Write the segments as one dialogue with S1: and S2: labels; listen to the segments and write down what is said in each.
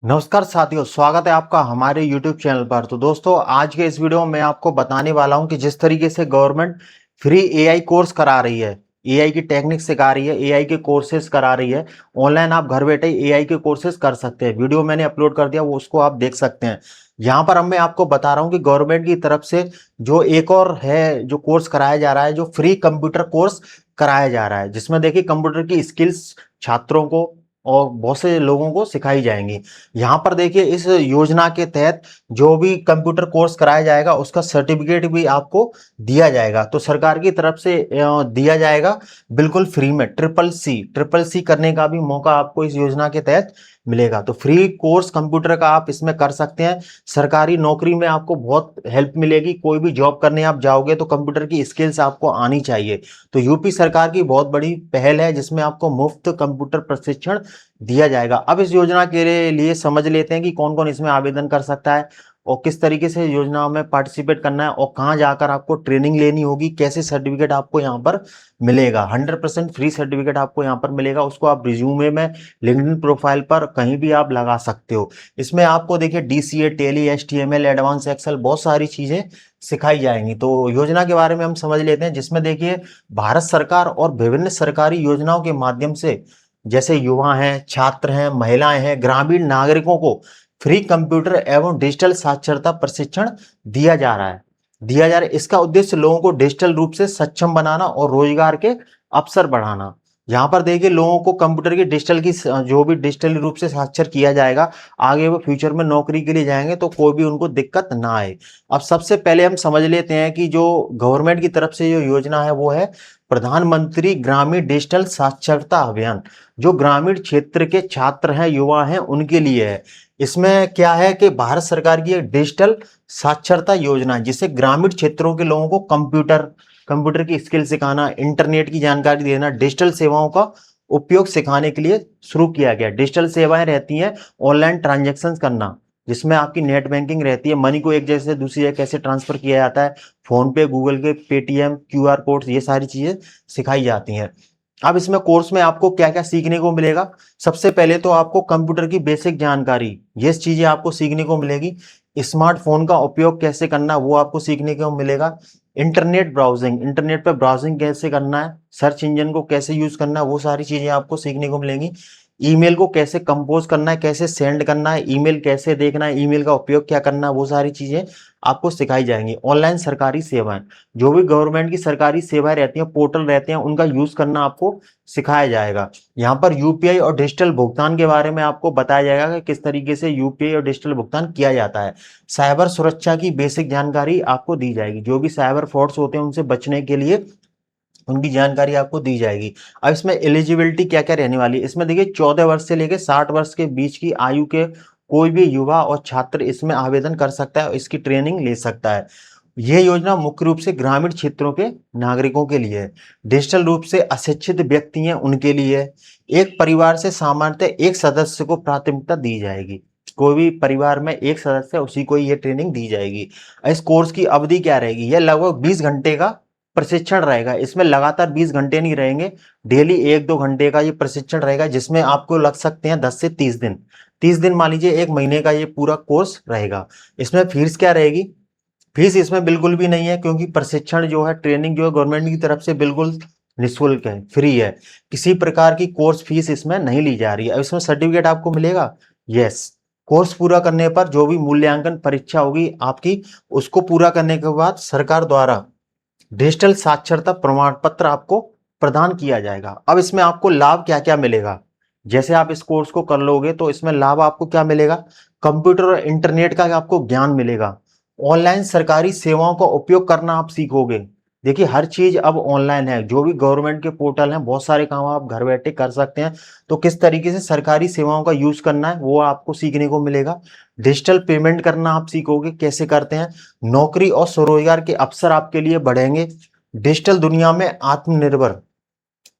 S1: नमस्कार साथियों, स्वागत है आपका हमारे YouTube चैनल पर। तो दोस्तों, आज के इस वीडियो में मैं आपको बताने वाला हूं कि जिस तरीके से गवर्नमेंट फ्री एआई कोर्स करा रही है, एआई की टेक्निक सिखा रही है, एआई के कोर्सेज करा रही है। ऑनलाइन आप घर बैठे एआई के कोर्सेज कर सकते हैं। वीडियो मैंने अपलोड कर दिया, वो उसको आप देख सकते हैं। यहाँ पर मैं आपको बता रहा हूँ कि गवर्नमेंट की तरफ से जो एक और है जो कोर्स कराया जा रहा है, जो फ्री कंप्यूटर कोर्स कराया जा रहा है, जिसमें देखिए कंप्यूटर की स्किल्स छात्रों को और बहुत से लोगों को सिखाई जाएंगी। यहाँ पर देखिए, इस योजना के तहत जो भी कंप्यूटर कोर्स कराया जाएगा उसका सर्टिफिकेट भी आपको दिया जाएगा। तो सरकार की तरफ से दिया जाएगा बिल्कुल फ्री में। ट्रिपल सी करने का भी मौका आपको इस योजना के तहत मिलेगा। तो फ्री कोर्स कंप्यूटर का आप इसमें कर सकते हैं। सरकारी नौकरी में आपको बहुत हेल्प मिलेगी। कोई भी जॉब करने आप जाओगे तो कंप्यूटर की स्किल्स आपको आनी चाहिए। तो यूपी सरकार की बहुत बड़ी पहल है जिसमें आपको मुफ्त कंप्यूटर प्रशिक्षण दिया जाएगा। अब इस योजना के लिए समझ लेते हैं कि कौन कौन इसमें आवेदन कर सकता है और किस तरीके से योजना में पार्टिसिपेट करना है और कहाँ जाकर आपको ट्रेनिंग लेनी होगी, कैसे सर्टिफिकेट आपको यहाँ पर मिलेगा। 100% फ्री सर्टिफिकेट आपको यहाँ पर मिलेगा। उसको आप रिज्यूमे में, लिंक्डइन प्रोफाइल पर कहीं भी आप लगा सकते हो। इसमें आपको देखिए DCA, Tally, HTML, advance Excel, बहुत सारी चीजें सिखाई जाएंगी। तो योजना के बारे में हम समझ लेते हैं, जिसमें देखिए भारत सरकार और विभिन्न सरकारी योजनाओं के माध्यम से जैसे युवा हैं, छात्र हैं, महिलाएं हैं, ग्रामीण नागरिकों को फ्री कंप्यूटर एवं डिजिटल साक्षरता प्रशिक्षण दिया जा रहा है। इसका उद्देश्य लोगों को डिजिटल रूप से सक्षम बनाना और रोजगार के अवसर बढ़ाना। यहाँ पर देखिए लोगों को कंप्यूटर की जो भी डिजिटल रूप से साक्षर किया जाएगा, आगे वो फ्यूचर में नौकरी के लिए जाएंगे तो कोई भी उनको दिक्कत ना आए। अब सबसे पहले हम समझ लेते हैं कि जो गवर्नमेंट की तरफ से जो योजना है वो है प्रधानमंत्री ग्रामीण डिजिटल साक्षरता अभियान। जो ग्रामीण क्षेत्र के छात्र हैं, युवा हैं, उनके लिए है। इसमें क्या है कि भारत सरकार की एक डिजिटल साक्षरता योजना है जिससे ग्रामीण क्षेत्रों के लोगों को कंप्यूटर की स्किल सिखाना, इंटरनेट की जानकारी देना, डिजिटल सेवाओं का उपयोग सिखाने के लिए शुरू किया गया। डिजिटल सेवाएं रहती हैं ऑनलाइन ट्रांजैक्शन करना, जिसमें आपकी नेट बैंकिंग रहती है, मनी को एक जगह से दूसरी जगह कैसे ट्रांसफर किया जाता है, फोन पे, गूगल पे, पेटीएम, क्यूआर कोड, ये सारी चीजें सिखाई जाती हैं। अब इसमें कोर्स में आपको क्या क्या सीखने को मिलेगा। सबसे पहले तो आपको कंप्यूटर की बेसिक जानकारी, ये चीजें आपको सीखने को मिलेगी। स्मार्टफोन का उपयोग कैसे करना वो आपको सीखने को मिलेगा। इंटरनेट पर ब्राउजिंग कैसे करना है, सर्च इंजन को कैसे यूज करना है, वो सारी चीजें आपको सीखने को मिलेंगी। ईमेल को कैसे कंपोज करना है, कैसे सेंड करना है, ईमेल कैसे देखना है, ईमेल का उपयोग क्या करना है, वो सारी चीजें आपको सिखाई जाएंगी। ऑनलाइन सरकारी सेवाएं, जो भी गवर्नमेंट की सरकारी सेवाएं रहती हैं, पोर्टल रहते हैं, उनका यूज करना आपको सिखाया जाएगा। यहाँ पर यूपीआई और डिजिटल भुगतान के बारे में आपको बताया जाएगा कि किस तरीके से यूपीआई और डिजिटल भुगतान किया जाता है। साइबर सुरक्षा की बेसिक जानकारी आपको दी जाएगी। जो भी साइबर फ्रॉड्स होते हैं उनसे बचने के लिए उनकी जानकारी आपको दी जाएगी। अब इसमें एलिजिबिलिटी क्या क्या रहने वाली है, इसमें देखिए 14 वर्ष से लेकर 60 वर्ष के बीच की आयु के कोई भी युवा और छात्र इसमें आवेदन कर सकता है और इसकी ट्रेनिंग ले सकता है। यह योजना मुख्य रूप से ग्रामीण क्षेत्रों के नागरिकों के लिए है। डिजिटल रूप से अशिक्षित व्यक्ति हैं उनके लिए है। एक परिवार से सामान्यतः एक सदस्य को प्राथमिकता दी जाएगी। कोई भी परिवार में एक सदस्य है उसी को ये ट्रेनिंग दी जाएगी। इस कोर्स की अवधि क्या रहेगी, यह लगभग 20 घंटे का प्रशिक्षण रहेगा। इसमें लगातार 20 घंटे नहीं रहेंगे, डेली 1-2 घंटे का ये प्रशिक्षण रहेगा, जिसमें आपको लग सकते हैं 10 से 30 दिन। 30 दिन मान लीजिए, एक महीने का ये पूरा कोर्स रहेगा। इसमें फीस क्या रहेगी, फीस इसमें बिल्कुल भी नहीं है, क्योंकि प्रशिक्षण जो है, ट्रेनिंग जो है, गवर्नमेंट की तरफ से बिल्कुल निःशुल्क है, फ्री है। किसी प्रकार की कोर्स फीस इसमें नहीं ली जा रही है। अब इसमें सर्टिफिकेट आपको मिलेगा। यस, कोर्स पूरा करने पर जो भी मूल्यांकन परीक्षा होगी आपकी, उसको पूरा करने के बाद सरकार द्वारा डिजिटल साक्षरता प्रमाण पत्र आपको प्रदान किया जाएगा। अब इसमें आपको लाभ क्या क्या मिलेगा, जैसे आप इस कोर्स को कर लोगे तो इसमें लाभ आपको क्या मिलेगा, कंप्यूटर और इंटरनेट का आपको ज्ञान मिलेगा। ऑनलाइन सरकारी सेवाओं का उपयोग करना आप सीखोगे। देखिए हर चीज अब ऑनलाइन है, जो भी गवर्नमेंट के पोर्टल हैं, बहुत सारे काम आप घर बैठे कर सकते हैं। तो किस तरीके से सरकारी सेवाओं का यूज करना है वो आपको सीखने को मिलेगा। डिजिटल पेमेंट करना आप सीखोगे, कैसे करते हैं। नौकरी और स्वरोजगार के अवसर आपके लिए बढ़ेंगे। डिजिटल दुनिया में आत्मनिर्भर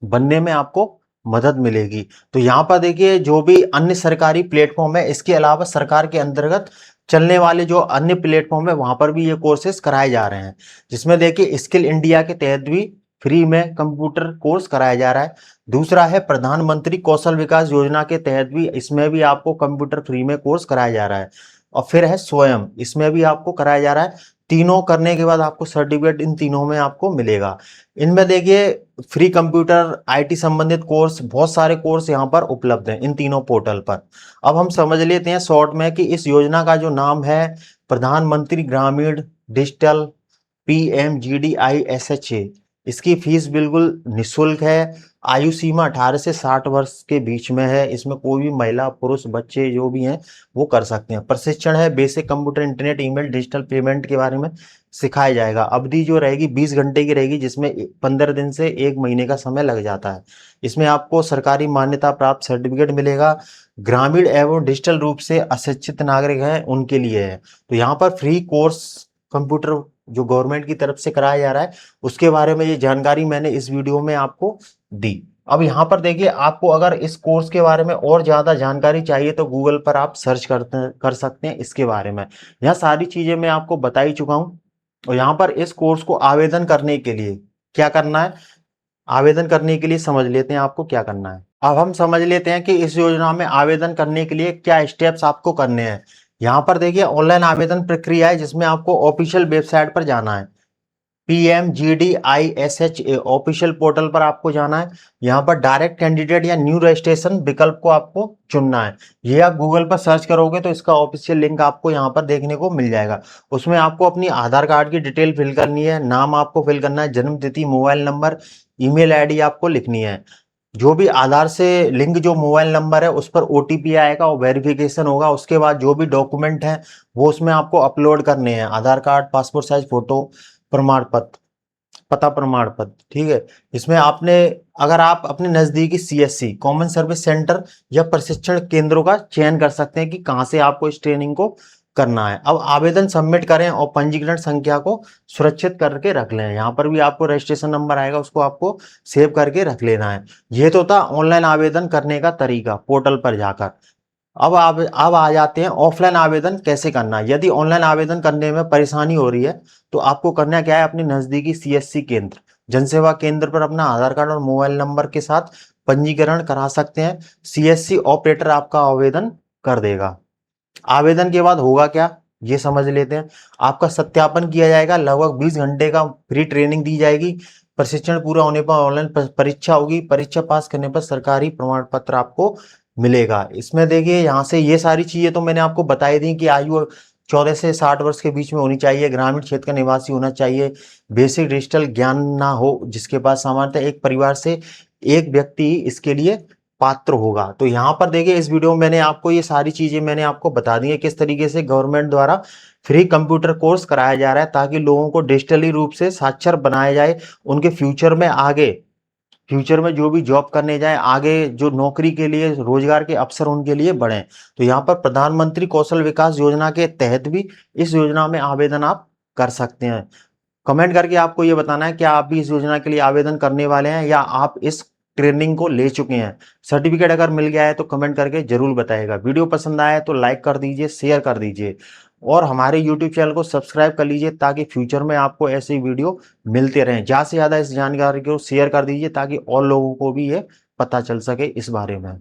S1: बनने में आपको मदद मिलेगी। तो यहाँ पर देखिए जो भी अन्य सरकारी प्लेटफॉर्म है, इसके अलावा सरकार के अंतर्गत चलने वाले जो अन्य प्लेटफॉर्म है वहां पर भी ये कोर्सेज कराए जा रहे हैं, जिसमें देखिए स्किल इंडिया के तहत भी फ्री में कंप्यूटर कोर्स कराया जा रहा है। दूसरा है प्रधानमंत्री कौशल विकास योजना के तहत भी इसमें भी आपको कंप्यूटर फ्री में कोर्स कराया जा रहा है। और फिर है स्वयं, इसमें भी आपको कराया जा रहा है। तीनों करने के बाद आपको सर्टिफिकेट इन तीनों में आपको मिलेगा। इनमें देखिए फ्री कंप्यूटर आईटी संबंधित कोर्स, बहुत सारे कोर्स यहाँ पर उपलब्ध हैं इन तीनों पोर्टल पर। अब हम समझ लेते हैं शॉर्ट में कि इस योजना का जो नाम है प्रधानमंत्री ग्रामीण डिजिटल PMGDISHA, इसकी फीस बिल्कुल निःशुल्क है। आयु सीमा 18 से 60 वर्ष के बीच में है। इसमें कोई भी महिला पुरुष बच्चे जो भी हैं वो कर सकते हैं। प्रशिक्षण है basic computer, internet, email, digital payment के बारे में सिखाया जाएगा। अवधि जो रहेगी 20 घंटे की रहेगी, जिसमें 15 दिन से 1 महीने का समय लग जाता है। इसमें आपको सरकारी मान्यता प्राप्त सर्टिफिकेट मिलेगा। ग्रामीण एवं डिजिटल रूप से अशिक्षित नागरिक हैं उनके लिए है। तो यहाँ पर फ्री कोर्स कंप्यूटर जो गवर्नमेंट की तरफ से कराया जा रहा है उसके बारे में ये जानकारी मैंने इस वीडियो में आपको दी। अब यहाँ पर देखिए आपको अगर इस कोर्स के बारे में और ज्यादा जानकारी चाहिए तो गूगल पर आप सर्च कर सकते हैं इसके बारे में। यहाँ सारी चीजें मैं आपको बता ही चुका हूँ। और यहाँ पर इस कोर्स को आवेदन करने के लिए क्या करना है, आवेदन करने के लिए समझ लेते हैं आपको क्या करना है। अब हम समझ लेते हैं कि इस योजना में आवेदन करने के लिए क्या स्टेप्स आपको करने हैं। यहाँ पर देखिए ऑनलाइन आवेदन प्रक्रिया है जिसमें आपको ऑफिशियल वेबसाइट पर जाना है। PMGDISHA ऑफिशियल पोर्टल पर आपको जाना है। यहाँ पर डायरेक्ट कैंडिडेट या न्यू रजिस्ट्रेशन विकल्प को आपको चुनना है। ये आप गूगल पर सर्च करोगे तो इसका ऑफिशियल लिंक आपको यहाँ पर देखने को मिल जाएगा। उसमें आपको अपनी आधार कार्ड की डिटेल फिल करनी है, नाम आपको फिल करना है, जन्म तिथि, मोबाइल नंबर, ईमेल आईडी आपको लिखनी है। जो भी आधार से लिंक जो मोबाइल नंबर है उस पर OTP आएगा और वेरिफिकेशन होगा। उसके बाद जो भी डॉक्यूमेंट हैं वो उसमें आपको अपलोड करने हैं। आधार कार्ड, पासपोर्ट साइज फोटो, प्रमाण पत्र, पता प्रमाण पत्र, ठीक है। इसमें आपने अगर आप अपने नजदीकी CSC कॉमन सर्विस सेंटर या प्रशिक्षण केंद्रों का चयन कर सकते हैं कि कहां से आपको इस ट्रेनिंग को करना है। अब आवेदन सबमिट करें और पंजीकरण संख्या को सुरक्षित करके रख लें। यहाँ पर भी आपको रजिस्ट्रेशन नंबर आएगा, उसको आपको सेव करके रख लेना है। ये तो था ऑनलाइन आवेदन करने का तरीका पोर्टल पर जाकर। अब आ जाते हैं ऑफलाइन आवेदन कैसे करना है। यदि ऑनलाइन आवेदन करने में परेशानी हो रही है तो आपको करना क्या है, अपने नजदीकी CSC केंद्र, जनसेवा केंद्र पर अपना आधार कार्ड और मोबाइल नंबर के साथ पंजीकरण करा सकते हैं। CSC ऑपरेटर आपका आवेदन कर देगा। आवेदन के बाद होगा क्या ये समझ लेते हैं। आपका सत्यापन किया जाएगा, लगभग 20 घंटे का फ्री ट्रेनिंग दी जाएगी। प्रशिक्षण पूरा होने पर ऑनलाइन परीक्षा होगी। परीक्षा पास करने पर सरकारी प्रमाण पत्र आपको मिलेगा। इसमें देखिए यहाँ से ये सारी चीजें तो मैंने आपको बताई दी कि आयु 14 से 60 वर्ष के बीच में होनी चाहिए, ग्रामीण क्षेत्र का निवासी होना चाहिए, बेसिक डिजिटल ज्ञान ना हो, जिसके पास सामान्यतः एक परिवार से एक व्यक्ति इसके लिए पात्र होगा। तो यहाँ पर देखिए इस वीडियो में मैंने आपको ये सारी चीजें मैंने आपको बता दी है किस तरीके से गवर्नमेंट द्वारा फ्री कंप्यूटर कोर्स कराया जा रहा है ताकि लोगों को डिजिटली रूप से साक्षर बनाया जाए। उनके फ्यूचर में आगे, फ्यूचर में जो भी जॉब करने जाए, आगे जो नौकरी के लिए रोजगार के अवसर उनके लिए बढ़े। तो यहाँ पर प्रधानमंत्री कौशल विकास योजना के तहत भी इस योजना में आवेदन आप कर सकते हैं। कमेंट करके आपको ये बताना है क्या आप भी इस योजना के लिए आवेदन करने वाले हैं या आप इस ट्रेनिंग को ले चुके हैं। सर्टिफिकेट अगर मिल गया है तो कमेंट करके जरूर बताइएगा। वीडियो पसंद आया तो लाइक कर दीजिए, शेयर कर दीजिए और हमारे YouTube चैनल को सब्सक्राइब कर लीजिए ताकि फ्यूचर में आपको ऐसे वीडियो मिलते रहें। ज़्यादा से ज़्यादा इस जानकारी को शेयर कर दीजिए ताकि और लोगों को भी ये पता चल सके इस बारे में।